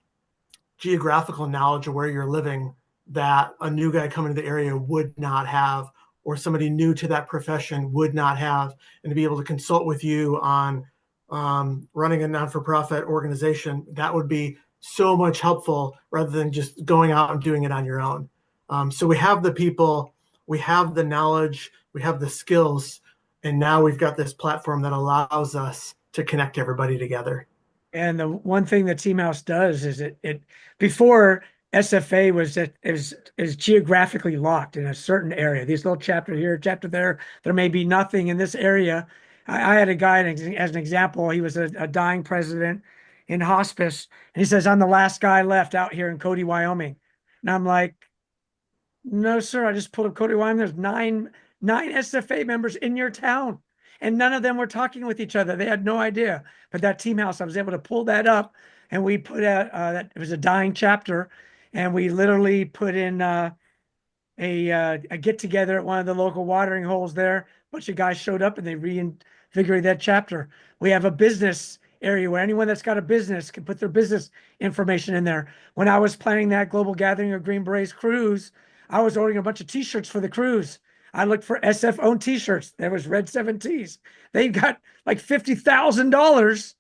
geographical knowledge of where you're living that a new guy coming to the area would not have, or somebody new to that profession would not have. And to be able to consult with you on running a non-for-profit organization, that would be so much helpful rather than just going out and doing it on your own. So we have the people, we have the knowledge, we have the skills, and now we've got this platform that allows us to connect everybody together. And the one thing that Team House does is it before SFA is geographically locked in a certain area. These little chapter here, chapter there. There may be nothing in this area. I had a guy as an example. He was a dying president in hospice, and he says, "I'm the last guy left out here in Cody, Wyoming." And I'm like, "No, sir. I just pulled up Cody, Wyoming. There's nine SFA members in your town." And none of them were talking with each other. They had no idea. But that Team House, I was able to pull that up, and we put out that it was a dying chapter, and we literally put in a get together at one of the local watering holes there. A bunch of guys showed up and they reinvigorated that chapter. We have a business area where anyone that's got a business can put their business information in there. When I was planning that global gathering of Green Berets cruise, I was ordering a bunch of t-shirts for the cruise. I looked for SF owned t-shirts. There was Red 7Ts. They got like $50,000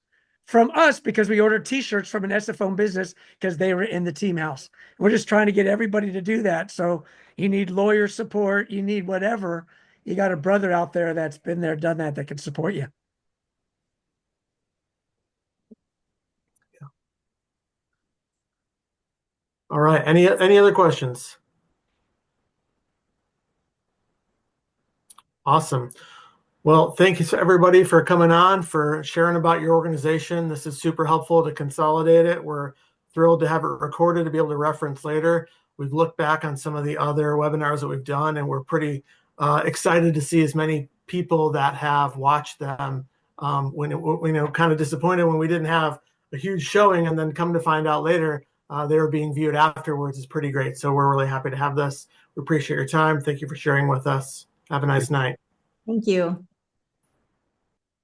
from us because we ordered t-shirts from an SF owned business because they were in the Team House. We're just trying to get everybody to do that. So you need lawyer support, you need whatever. You got a brother out there that's been there, done that can support you. All right. Any other questions? Awesome. Well, thank you to everybody for coming on, for sharing about your organization. This is super helpful to consolidate it. We're thrilled to have it recorded to be able to reference later. We've looked back on some of the other webinars that we've done, and we're pretty excited to see as many people that have watched them. Kind of disappointed when we didn't have a huge showing, and then come to find out later they were being viewed afterwards is pretty great. So we're really happy to have this. We appreciate your time. Thank you for sharing with us. Have a nice night. Thank you.